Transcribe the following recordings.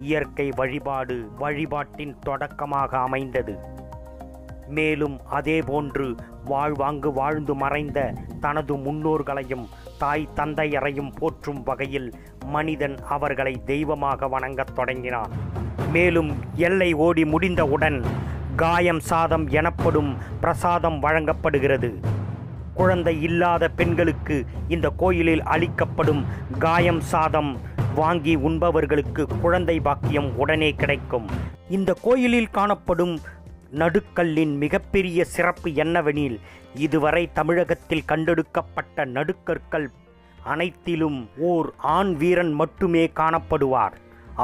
இயற்கை வழிபாடு வழிபாட்டின் தொடக்கமாக அமைந்தது. மேலும் அதேபோன்று வாழ்வாங்கு வாழ்ந்து மறைந்த தனது முன்னோர்களையும் தாய் தந்தையரையும் போற்றும் வகையில் மனிதன் அவர்களை தெய்வமாக வணங்கத் தொடங்கினான். மேலும் எல்லை ஓடி முடிந்தவுடன் காயம் சாதம் எனப்படும் பிரசாதம் வழங்கப்படுகிறது. குழந்தை இல்லாத பெண்களுக்கு இந்த கோயிலில் அளிக்கப்படும் காயம் சாதம் வாங்கி உண்பவர்களுக்கு குழந்தை பாக்கியம் உடனே கிடைக்கும். இந்த கோயிலில் காணப்படும் நடுக்கல்லின் மிகப்பெரிய சிறப்பு என்னவெனில், இதுவரை தமிழகத்தில் கண்டெடுக்கப்பட்ட நடுக்கற்கள் அனைத்திலும் ஓர் ஆண் வீரன் மட்டுமே காணப்படுவார்.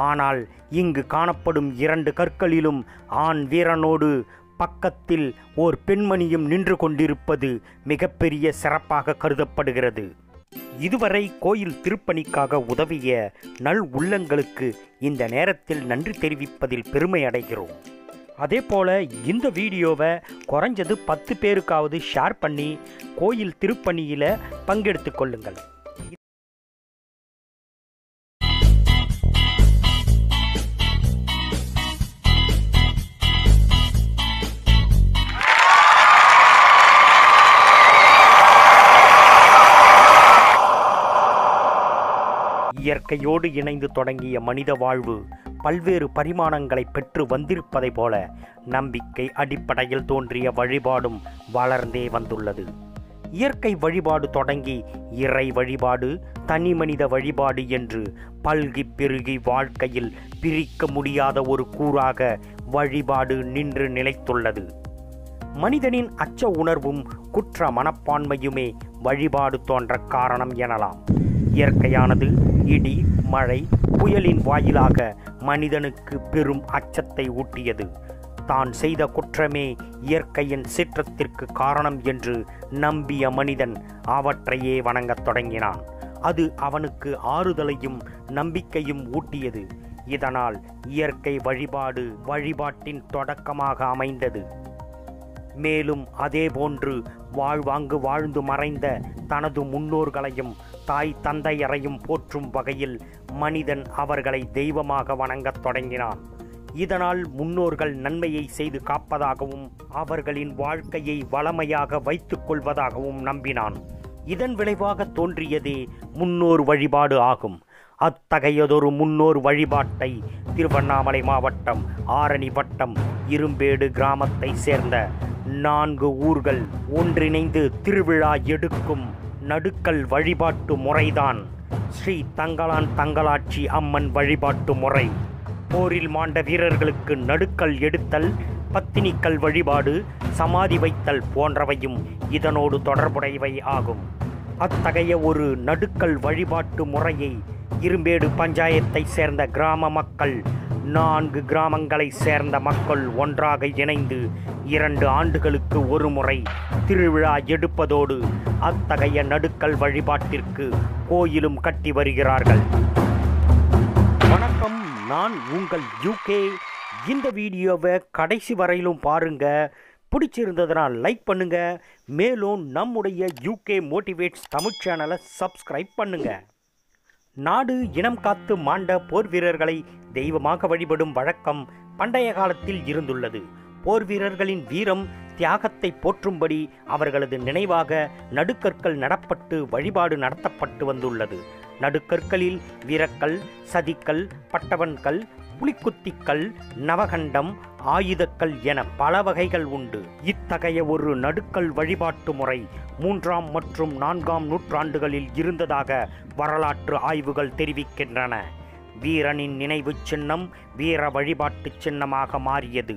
ஆனால் இங்கு காணப்படும் 2 கற்களிலும் ஆண் வீரனோடு பக்கத்தில் ஓர் பெண்மணியும் நின்று கொண்டிருப்பது மிகப்பெரிய சிறப்பாக கருதப்படுகிறது. இதுவரை கோயில் திருப்பணிக்காக உதவிய நல் உள்ளங்களுக்கு இந்த நேரத்தில் நன்றி தெரிவிப்பதில் பெருமை அடைகிறோம். அதே போல் இந்த வீடியோவை குறைஞ்சது 10 பேருக்காவது ஷேர் பண்ணி கோயில் திருப்பணியில் பங்கெடுத்து கொள்ளுங்கள். இயற்கையோடு இணைந்து தொடங்கிய மனித வாழ்வு பல்வேறு பரிமாணங்களை பெற்று வந்திருப்பதை போல நம்பிக்கை அடிப்படையில் தோன்றிய வழிபாடும் வளர்ந்தே வந்துள்ளது. இயற்கை வழிபாடு தொடங்கி இறை வழிபாடு, தனி மனித வழிபாடு என்று பல்கி பெருகி வாழ்க்கையில் பிரிக்க முடியாத ஒரு கூறாக வழிபாடு நின்று நிலைத்துள்ளது. மனிதனின் அச்ச உணர்வும் குற்ற மனப்பான்மையுமே வழிபாடு தோன்ற காரணம் எனலாம். இயற்கையானது இடி, மழை, புயலின் வாயிலாக மனிதனுக்கு பெரும் அச்சத்தை ஊட்டியது. தான் செய்த குற்றமே இயற்கையின் சீற்றத்திற்கு காரணம் என்று நம்பிய மனிதன் அவற்றையே வணங்கத் தொடங்கினான். அது அவனுக்கு ஆறுதலையும் நம்பிக்கையும் ஊட்டியது. இதனால் இயற்கை வழிபாடு வழிபாட்டின் தொடக்கமாக அமைந்தது. மேலும் அதேபோன்று வாழ்வாங்கு வாழ்ந்து மறைந்த தனது முன்னோர்களையும் தாய் தந்தையரையும் போற்றும் வகையில் மனிதன் அவர்களை தெய்வமாக வணங்கத் தொடங்கினான். இதனால் முன்னோர்கள் நன்மையை செய்து காப்பதாகவும் அவர்களின் வாழ்க்கையை வளமையாக வைத்துக் கொள்வதாகவும் நம்பினான். இதன் விளைவாக தோன்றியதே முன்னோர் வழிபாடு ஆகும். அத்தகையதொரு முன்னோர் வழிபாட்டை திருவண்ணாமலை மாவட்டம் ஆரணி வட்டம் இரும்பேடு கிராமத்தை சேர்ந்த 4 ஊர்கள் ஒன்றிணைந்து திருவிழா எடுக்கும் நடுக்கல் வழிபாட்டு முறைதான் ஸ்ரீ தங்கலான் தங்கலாட்சி அம்மன் வழிபாட்டு முறை. போரில் மாண்ட வீரர்களுக்கு நடுக்கல் எடுத்தல், பத்தினிக்கல் வழிபாடு, சமாதி வைத்தல் போன்றவையும் இதனோடு தொடர்புடையவை ஆகும். அத்தகைய ஒரு நடுக்கல் வழிபாட்டு முறையை இரும்பேடு பஞ்சாயத்தை சேர்ந்த கிராம மக்கள் 4 கிராமங்களை சேர்ந்த மக்கள் ஒன்றாக இணைந்து 2 ஆண்டுகளுக்கு ஒரு முறை திருவிழா எடுப்பதோடு அத்தகைய நடுக்கல் வழிபாட்டிற்கு கோயிலும் கட்டி வருகிறார்கள். வணக்கம், நான் உங்கள் யூகே. இந்த வீடியோவை கடைசி வரையிலும் பாருங்க. பிடிச்சிருந்ததுனா லைக் பண்ணுங்க. மேலும் நம்முடைய யூகே மோட்டிவேட்ஸ் தமிழ் சேனலை சப்ஸ்கிரைப் பண்ணுங்க. நாடு இனம் காத்து மாண்ட போர் வீரர்களை தெய்வமாக வழிபடும் வழக்கம் பண்டைய காலத்தில் இருந்துள்ளது. போர் வீரர்களின் வீரம், தியாகத்தை போற்றும்படி அவர்களது நினைவாக நடுக்கற்கள் நடப்பட்டு வழிபாடு நடத்தப்பட்டு வந்துள்ளது. நடுக்கற்களில் வீரக்கல், சதிக்கல், பட்டவன்கல், புலிக்குத்திக்கல், நவகண்டம், ஆயுதக்கல் என பல வகைகள் உண்டு. இத்தகைய ஒரு நடுக்கல் வழிபாட்டு முறை 3ஆம் மற்றும் 4ஆம் நூற்றாண்டுகளில் இருந்ததாக வரலாற்று ஆய்வுகள் தெரிவிக்கின்றன. வீரனின் நினைவு சின்னம் வீர வழிபாட்டு சின்னமாக மாறியது.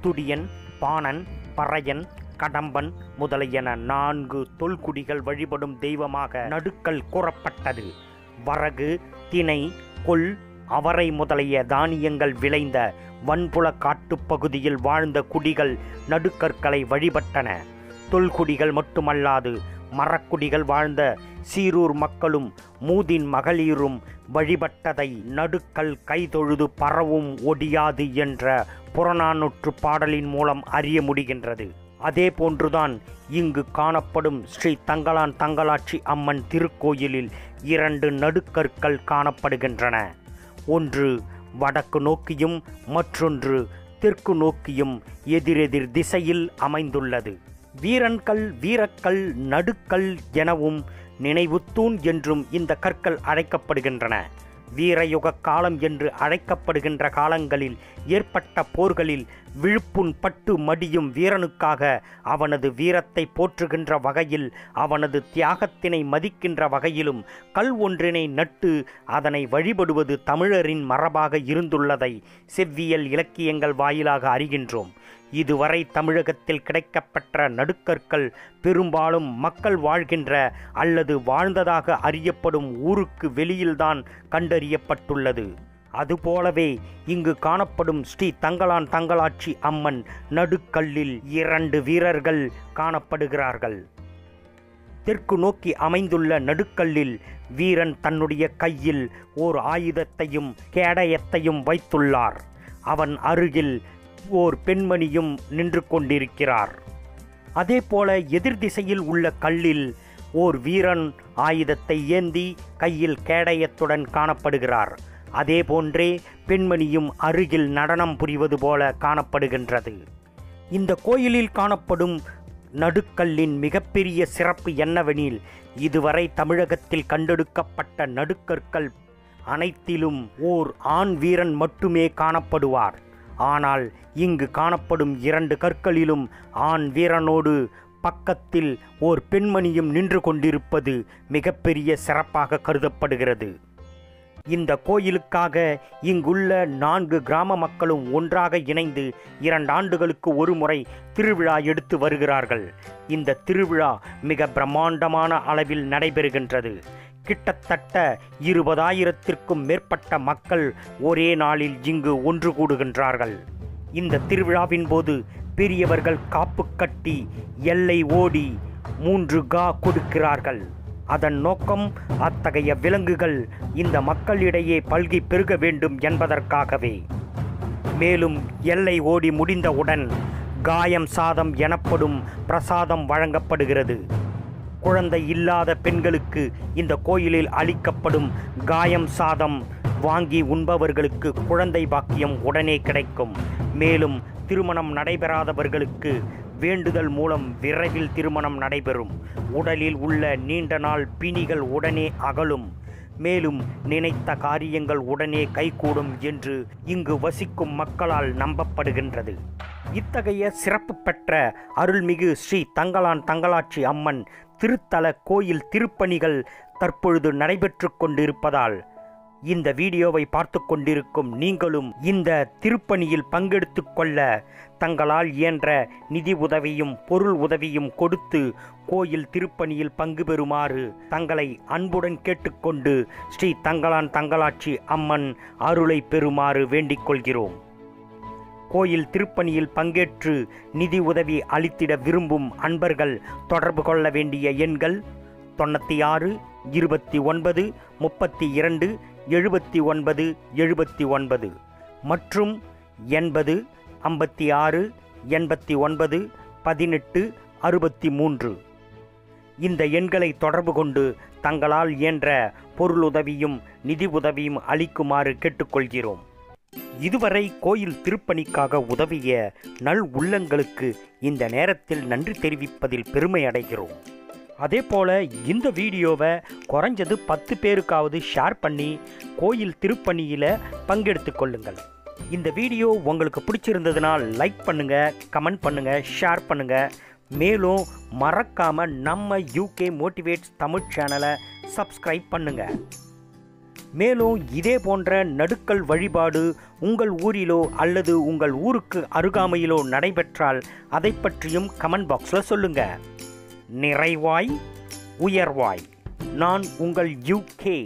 துடியன், பாணன், பறையன், கடம்பன் முதலியன 4 தொல்குடிகள் வழிபடும் தெய்வமாக நடுக்கல் கூறப்பட்டது. வரகு, தினை, கொள், அவரை முதலிய தானியங்கள் விளைந்த வன்புல காட்டுப்பகுதியில் வாழ்ந்த குடிகள் நடுக்கற்களை வழிபட்டன. தொல்குடிகள் மட்டுமல்லாது மரக்குடிகள் வாழ்ந்த சீரூர் மக்களும் மூதின் மகளிரும் வழிபட்டதை நடுக்கல் கைதொழுது பரவும் ஒடியாது என்ற புறநானூற்று பாடலின் மூலம் அறிய முடிகின்றது. அதே போன்றுதான் இங்கு காணப்படும் ஸ்ரீ தங்கலான் தங்கலாட்சி அம்மன் திருக்கோயிலில் 2 நடுக்கற்கள் காணப்படுகின்றன. ஒன்று வடக்கு நோக்கியும் மற்றொன்று தெற்கு நோக்கியும் எதிரெதிர் திசையில் அமைந்துள்ளது. வீரன்கல், வீரக்கல், நடுக்கல் எனவும் நினைவுத்தூண் என்றும் இந்த கற்கள் அழைக்கப்படுகின்றன. வீரயுக காலம் என்று அழைக்கப்படுகின்ற காலங்களில் ஏற்பட்ட போர்களில் விழுப்புண் பட்டு மடியும் வீரனுக்காக அவனது வீரத்தை போற்றுகின்ற வகையில், அவனது தியாகத்தினை மதிக்கின்ற வகையிலும் கல் ஒன்றினை நட்டு அதனை வழிபடுவது தமிழரின் மரபாக இருந்துள்ளதை செவ்வியல் இலக்கியங்கள் வாயிலாக அறிகின்றோம். இதுவரை தமிழகத்தில் கிடைக்கப்பெற்ற நடுக்கற்கள் பெரும்பாலும் மக்கள் வாழ்கின்ற அல்லது வாழ்ந்ததாக அறியப்படும் ஊருக்கு வெளியில்தான் கண்டறியப்பட்டுள்ளது. அதுபோலவே இங்கு காணப்படும் ஸ்ரீ தங்கலான் தங்கலாட்சி அம்மன் நடுக்கல்லில் 2 வீரர்கள் காணப்படுகிறார்கள். தெற்கு நோக்கி அமைந்துள்ள நடுக்கல்லில் வீரன் தன்னுடைய கையில் ஓர் ஆயுதத்தையும் கேடயத்தையும் வைத்துள்ளார். அவன் அருகில் ஓர் பெண்மணியும் நின்று கொண்டிருக்கிறார். அதேபோல எதிர் திசையில் உள்ள கல்லில் ஓர் வீரன் ஆயுதத்தை ஏந்தி கையில் கேடயத்துடன் காணப்படுகிறார். அதேபோன்றே பெண்மணியும் அருகில் நடனம் புரிவது போல காணப்படுகின்றது. இந்த கோயிலில் காணப்படும் நடுக்கல்லின் மிகப்பெரிய சிறப்பு என்னவெனில், இதுவரை தமிழகத்தில் கண்டெடுக்கப்பட்ட நடுக்கற்கள் அனைத்திலும் ஓர் ஆண் வீரன் மட்டுமே காணப்படுவார். ஆனால் இங்கு காணப்படும் 2 கற்களிலும் ஆண் வீரனோடு பக்கத்தில் ஓர் பெண்மணியும் நின்று கொண்டிருப்பது மிகப்பெரிய சிறப்பாக கருதப்படுகிறது. இந்த கோயிலுக்காக இங்குள்ள 4 கிராம மக்களும் ஒன்றாக இணைந்து 2 ஆண்டுகளுக்கு ஒரு முறை திருவிழா எடுத்து வருகிறார்கள். இந்த திருவிழா மிக பிரம்மாண்டமான அளவில் நடைபெறுகின்றது. கிட்டத்தட்ட 20,000த்திற்கும் மேற்பட்ட மக்கள் ஒரே நாளில் இங்கு ஒன்று கூடுகின்றார்கள். இந்த திருவிழாவின் போது பெரியவர்கள் காப்பு கட்டி எல்லை ஓடி 3 கா கொடுக்கிறார்கள். அதன் நோக்கம் அத்தகைய விலங்குகள் இந்த மக்களிடையே பல்கி பெருக வேண்டும் என்பதற்காகவே. மேலும் எல்லை ஓடி முடிந்தவுடன் காயம் சாதம் எனப்படும் பிரசாதம் வழங்கப்படுகிறது. குழந்தை இல்லாத பெண்களுக்கு இந்த கோயிலில் அளிக்கப்படும் காயம் சாதம் வாங்கி உண்பவர்களுக்கு குழந்தை பாக்கியம் உடனே கிடைக்கும். மேலும் திருமணம் நடைபெறாதவர்களுக்கு வேண்டுதல் மூலம் விரைவில் திருமணம் நடைபெறும். உடலில் உள்ள நீண்ட நாள் பிணிகள் உடனே அகலும். மேலும் நினைத்த காரியங்கள் உடனே கைகூடும் என்று இங்கு வசிக்கும் மக்களால் நம்பப்படுகின்றது. இத்தகைய சிறப்பு பெற்ற அருள்மிகு ஸ்ரீ தங்கலான் தங்கலாட்சி அம்மன் திருத்தல கோயில் திருப்பணிகள் தற்பொழுது நடைபெற்று கொண்டிருப்பதால் இந்த வீடியோவை பார்த்து கொண்டிருக்கும் நீங்களும் இந்த திருப்பணியில் பங்கெடுத்து கொள்ள தங்களால் இயன்ற நிதி உதவியும் பொருள் உதவியும் கொடுத்து கோயில் திருப்பணியில் பங்கு பெறுமாறு தங்களை அன்புடன் கேட்டுக்கொண்டு ஸ்ரீ தங்கலான் தங்கலாட்சி அம்மன் அருளை பெறுமாறு வேண்டிக் கொள்கிறோம். கோயில் திருப்பணியில் பங்கேற்று நிதி உதவி அளித்திட விரும்பும் அன்பர்கள் தொடர்பு கொள்ள வேண்டிய எண்கள் 96 29 32 79 79 மற்றும் 80 56 89 18 63. இந்த எண்களை தொடர்பு கொண்டு தங்களால் இயன்ற பொருளுதவியும் நிதி உதவியும் அளிக்குமாறு கேட்டுக்கொள்கிறோம். இதுவரை கோயில் திருப்பணிக்காக உதவிய நல் உள்ளங்களுக்கு இந்த நேரத்தில் நன்றி தெரிவிப்பதில் பெருமை அடைகிறோம். அதே போல் இந்த வீடியோவை குறைஞ்சது 10 பேருக்காவது ஷேர் பண்ணி கோயில் திருப்பணியில் பங்கெடுத்து கொள்ளுங்கள். இந்த வீடியோ உங்களுக்கு பிடிச்சிருந்ததுனால் லைக் பண்ணுங்கள், கமெண்ட் பண்ணுங்கள், ஷேர் பண்ணுங்கள். மேலும் மறக்காமல் நம்ம யூகே மோட்டிவேட்ஸ் தமிழ் சேனலை சப்ஸ்கிரைப் பண்ணுங்கள். மேலும் இதே போன்ற நடுக்கல் வழிபாடு உங்கள் ஊரிலோ அல்லது உங்கள் ஊருக்கு அருகாமையிலோ நடைபெற்றால் அதை பற்றியும் கமெண்ட் பாக்ஸில் சொல்லுங்கள். நிறைவாய் உயர்வாய். நான் உங்கள் யூகே.